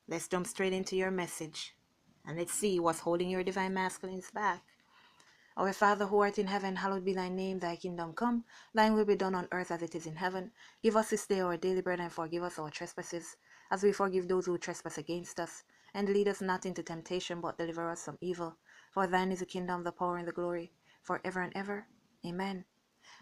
Let's jump straight into your message. And let's see what's holding your divine masculines back. Our Father who art in heaven, hallowed be thy name, thy kingdom come, thine will be done on earth as it is in heaven. Give us this day our daily bread and forgive us our trespasses, as we forgive those who trespass against us. And lead us not into temptation, but deliver us from evil. For thine is the kingdom, the power, and the glory, forever and ever. Amen.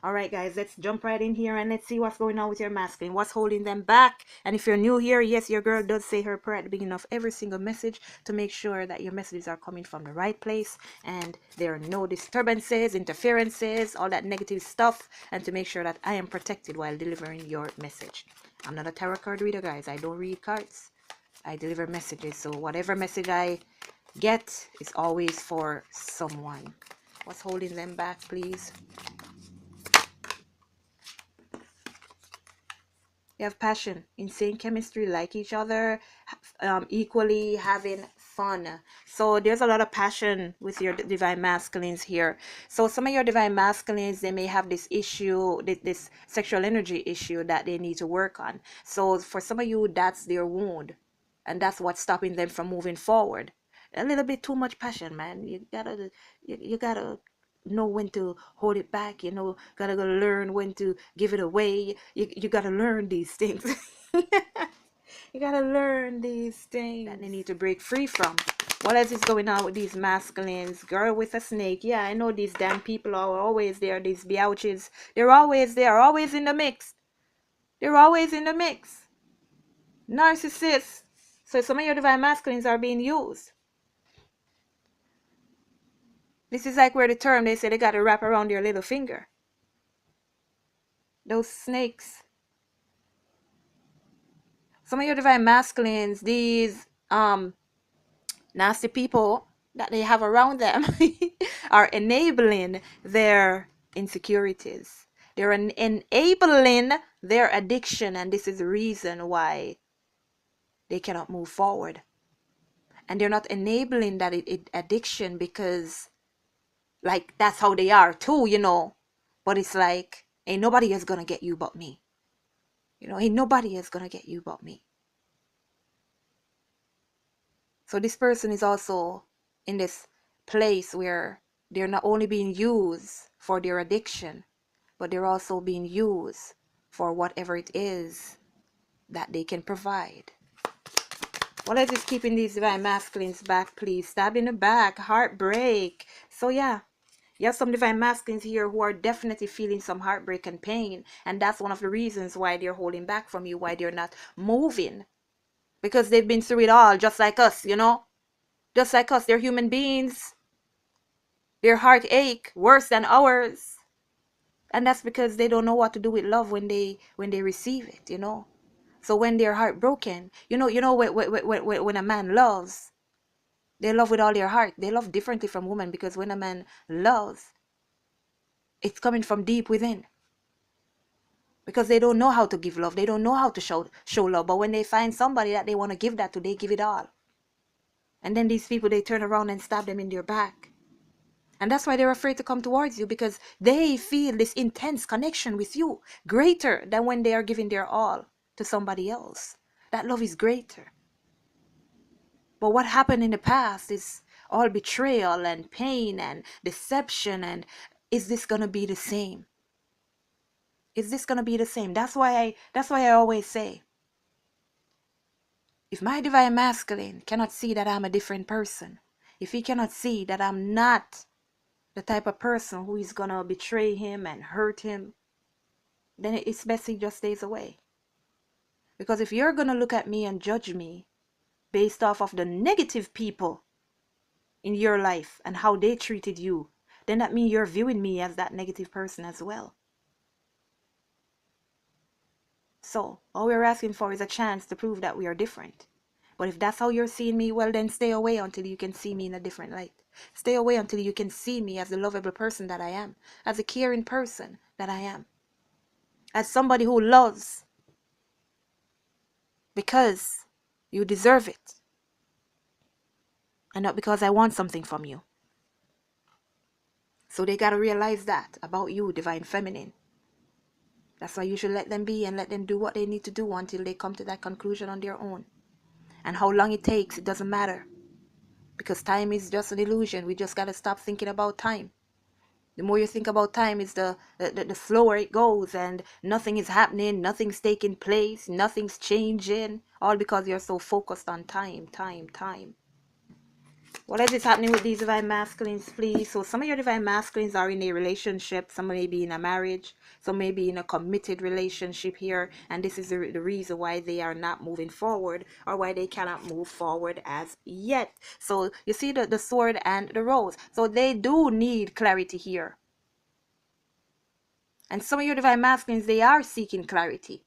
Alright guys, let's jump right in here and let's see what's going on with your masculine. What's holding them back? And if you're new here, yes, your girl does say her prayer at the beginning of every single message to make sure that your messages are coming from the right place and there are no disturbances, interferences, all that negative stuff, and to make sure that I am protected while delivering your message. I'm not a tarot card reader, guys. I don't read cards. I deliver messages. So whatever message I get is always for someone. What's holding them back, please? You have passion, insane chemistry, like each other, equally having fun. So there's a lot of passion with your divine masculines here. So some of your divine masculines, they may have this issue, this sexual energy issue that they need to work on. So for some of you, that's their wound, and that's what's stopping them from moving forward. A little bit too much passion, man. You gotta know when to hold it back, gotta go learn when to give it away. You gotta learn these things. You gotta learn these things that they need to break free from. What else is going on with these masculines? Girl with a snake. Yeah, I know these damn people are always there. These biouches, they're always there, always in the mix. They're always in the mix. Narcissists. So some of your divine masculines are being used. This is like where the term they say they gotta wrap around your little finger. Those snakes. Some of your divine masculines, these nasty people that they have around them are enabling their insecurities. They're enabling their addiction, and this is the reason why they cannot move forward. And they're not enabling that addiction because, like, that's how they are too, But it's like, ain't nobody is gonna get you but me. Ain't nobody is gonna get you but me. So this person is also in this place where they're not only being used for their addiction, but they're also being used for whatever it is that they can provide. What else is keeping these divine masculines back, please? Stab in the back, heartbreak. So yeah, you have some divine masculines here who are definitely feeling some heartbreak and pain. And that's one of the reasons why they're holding back from you, why they're not moving. Because they've been through it all, just like us, Just like us, they're human beings. Their heart ache worse than ours. And that's because they don't know what to do with love when they receive it, So when they're heartbroken, when a man loves, they love with all their heart. They love differently from women because when a man loves, it's coming from deep within. Because they don't know how to give love. They don't know how to show love. But when they find somebody that they want to give that to, they give it all. And then these people, they turn around and stab them in their back. And that's why they're afraid to come towards you, because they feel this intense connection with you, greater than when they are giving their all to somebody else. That love is greater. But what happened in the past is all betrayal and pain and deception. And is this going to be the same? Is this going to be the same? That's why I always say, if my divine masculine cannot see that I'm a different person, if he cannot see that I'm not the type of person who is gonna betray him and hurt him, then it's best he just stays away. Because if you're gonna look at me and judge me based off of the negative people in your life and how they treated you, then that means you're viewing me as that negative person as well. So all we're asking for is a chance to prove that we are different. But if that's how you're seeing me, well, then stay away until you can see me in a different light. Stay away until you can see me as the lovable person that I am, as a caring person that I am, as somebody who loves because you deserve it, and not because I want something from you. So they got to realize that about you, divine feminine. That's why you should let them be and let them do what they need to do until they come to that conclusion on their own. And how long it takes, it doesn't matter. Because time is just an illusion. We just got to stop thinking about time. The more you think about time, is the slower it goes, and nothing is happening, nothing's taking place, nothing's changing, all because you're so focused on time, time, time. What is happening with these divine masculines, please? So some of your divine masculines are in a relationship. Some may be in a marriage. Some may be in a committed relationship here. And this is the reason why they are not moving forward, or why they cannot move forward as yet. So you see the sword and the rose. So they do need clarity here. And some of your divine masculines, they are seeking clarity.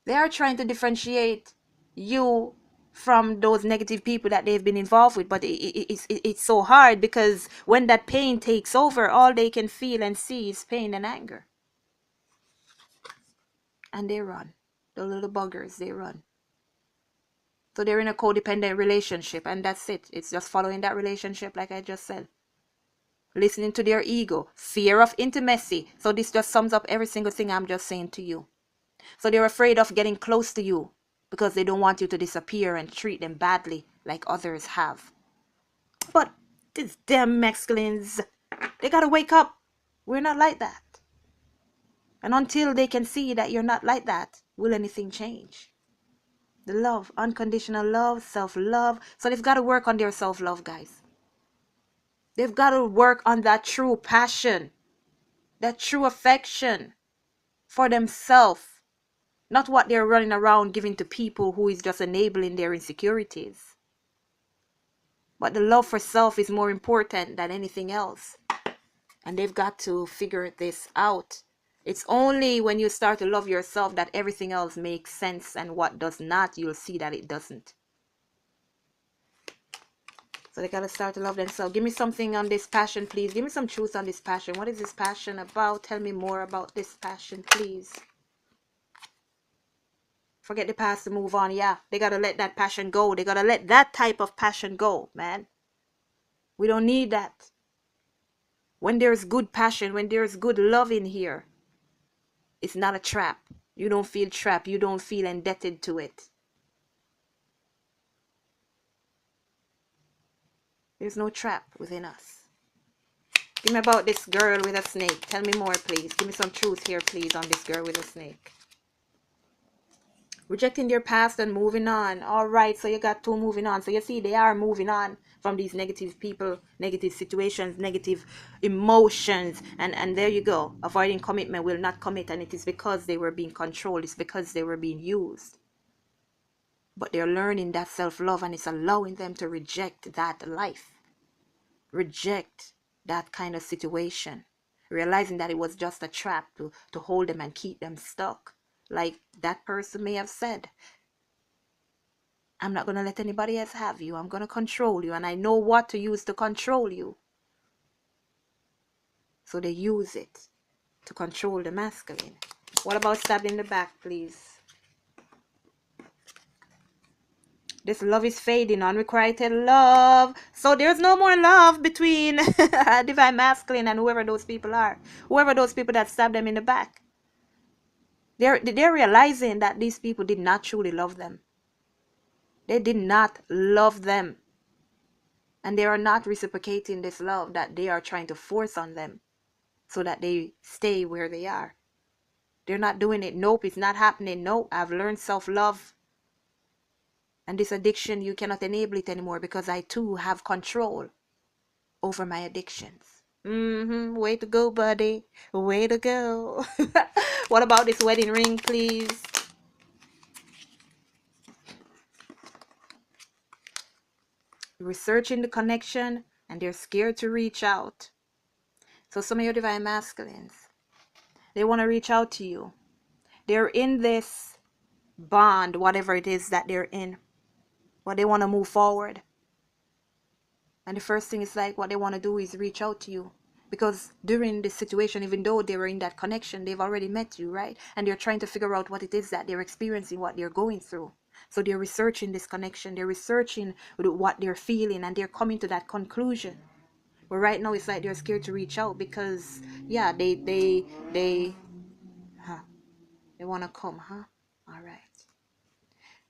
They are trying to differentiate you from those negative people that they've been involved with, but it's so hard, because when that pain takes over, all they can feel and see is pain and anger, and they run. The little buggers, they run. So they're in a codependent relationship, and that's it. It's just following that relationship, like I just said, listening to their ego, fear of intimacy. So this just sums up every single thing I'm just saying to you. So they're afraid of getting close to you, because they don't want you to disappear and treat them badly like others have. But these damn masculines, they gotta wake up. We're not like that. And until they can see that you're not like that, will anything change? The love, unconditional love, self-love. So they've got to work on their self-love, guys. They've got to work on that true passion, that true affection for themselves. Not what they're running around giving to people who is just enabling their insecurities. But the love for self is more important than anything else. And they've got to figure this out. It's only when you start to love yourself that everything else makes sense, and what does not, you'll see that it doesn't. So they gotta start to love themselves. Give me something on this passion, please. Give me some truth on this passion. What is this passion about? Tell me more about this passion, please. Forget the past to move on. Yeah, they gotta let that passion go. They gotta let that type of passion go, man. We don't need that. When there's good passion, when there's good love in here, it's not a trap. You don't feel trapped. You don't feel indebted to it. There's no trap within us. Give me about this girl with a snake. Tell me more, please. Give me some truth here, please, on this girl with a snake. Rejecting their past and moving on. All right, so you got two moving on. So you see, they are moving on from these negative people, negative situations, negative emotions. And there you go. Avoiding commitment, will not commit. And it is because they were being controlled. It's because they were being used. But they're learning that self-love, and it's allowing them to reject that life. Reject that kind of situation. Realizing that it was just a trap to hold them and keep them stuck. Like that person may have said, I'm not going to let anybody else have you. I'm going to control you, and I know what to use to control you. So they use it to control the masculine. What about stabbed in the back, please? This love is fading, unrequited love. So there's no more love between divine masculine and whoever those people are. Whoever those people that stabbed them in the back. They're realizing that these people did not truly love them. They did not love them. And they are not reciprocating this love that they are trying to force on them so that they stay where they are. They're not doing it. Nope, it's not happening. No, I've learned self-love. And this addiction, you cannot enable it anymore, because I too have control over my addictions. Way to go, buddy. Way to go. What about this wedding ring, please? Researching the connection, and they're scared to reach out. So some of your divine masculines, they want to reach out to you. They're in this bond, whatever it is that they're in, but they want to move forward. And the first thing is like, what they want to do is reach out to you. Because during this situation, even though they were in that connection, they've already met you, right? And they're trying to figure out what it is that they're experiencing, what they're going through. So they're researching this connection. They're researching what they're feeling, and they're coming to that conclusion. But right now, it's like they're scared to reach out because, yeah, they want to come, huh? All right.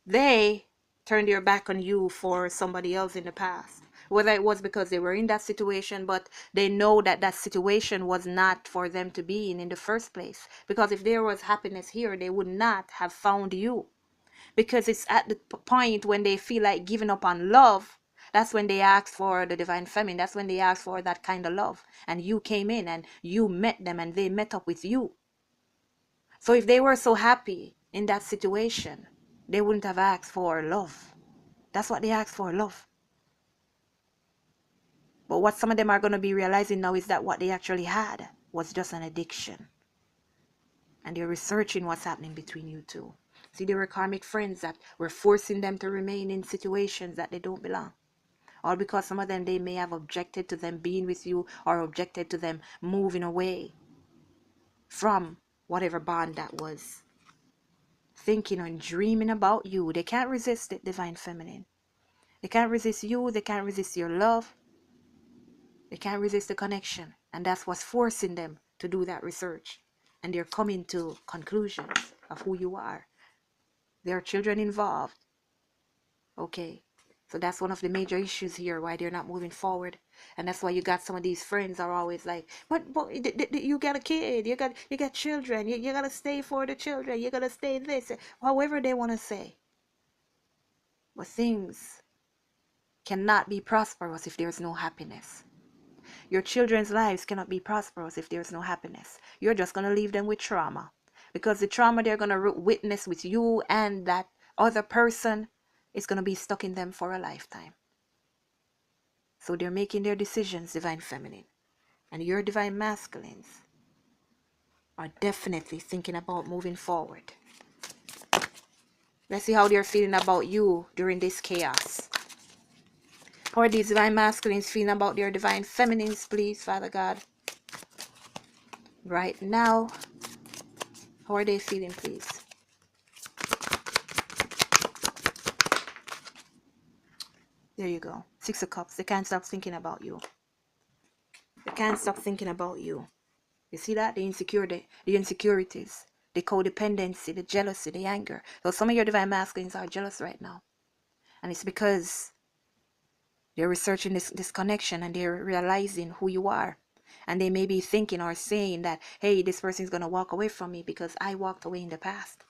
They turned their back on you for somebody else in the past. Whether it was because they were in that situation, but they know that that situation was not for them to be in the first place. Because if there was happiness here, they would not have found you. Because it's at the point when they feel like giving up on love, that's when they ask for the divine feminine. That's when they ask for that kind of love. And you came in and you met them and they met up with you. So if they were so happy in that situation, they wouldn't have asked for love. That's what they asked for, love. But what some of them are going to be realizing now is that what they actually had was just an addiction. And they're researching what's happening between you two. See, they were karmic friends that were forcing them to remain in situations that they don't belong. All because some of them, they may have objected to them being with you or objected to them moving away from whatever bond that was. Thinking and dreaming about you. They can't resist it, divine feminine. They can't resist you. They can't resist your love. They can't resist the connection. And that's what's forcing them to do that research. And they're coming to conclusions of who you are. There are children involved. Okay. So that's one of the major issues here, why they're not moving forward. And that's why you got some of these friends are always like, but you got a kid, you got children, you got to stay for the children, you got to stay this, however they want to say. But things cannot be prosperous if there's no happiness. Your children's lives cannot be prosperous if there's no happiness. You're just going to leave them with trauma. Because the trauma they're going to witness with you and that other person is going to be stuck in them for a lifetime. So they're making their decisions, divine feminine. And your divine masculines are definitely thinking about moving forward. Let's see how they're feeling about you during this chaos. How are these divine masculines feeling about their divine feminines, please, Father God? Right now, how are they feeling, please? There you go. 6 of Cups. They can't stop thinking about you. They can't stop thinking about you. You see that? The insecurities, the codependency, the jealousy, the anger. So some of your divine masculines are jealous right now. And it's because they're researching this connection and they're realizing who you are. And they may be thinking or saying that, hey, this person is going to walk away from me because I walked away in the past.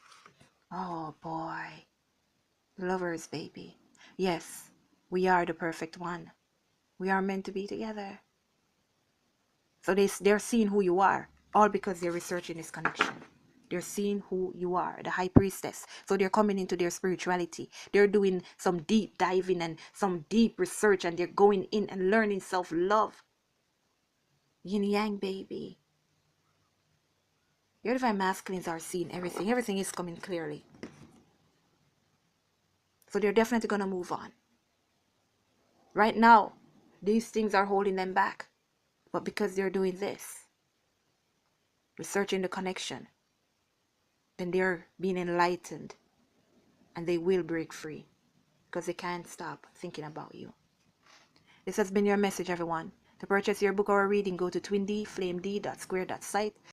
Oh, boy. Lovers, baby. Yes, we are the perfect one. We are meant to be together. So they're seeing who you are, all because they're researching this connection. They're seeing who you are, the high priestess. So they're coming into their spirituality. They're doing some deep diving and some deep research, and they're going in and learning self-love. Yin yang, baby. Your divine masculines are seeing everything. Everything is coming clearly. So they're definitely going to move on. Right now, these things are holding them back. But because they're doing this, researching the connection, then they're being enlightened. And they will break free. Because they can't stop thinking about you. This has been your message, everyone. To purchase your book or a reading, go to twindflamed.square.site.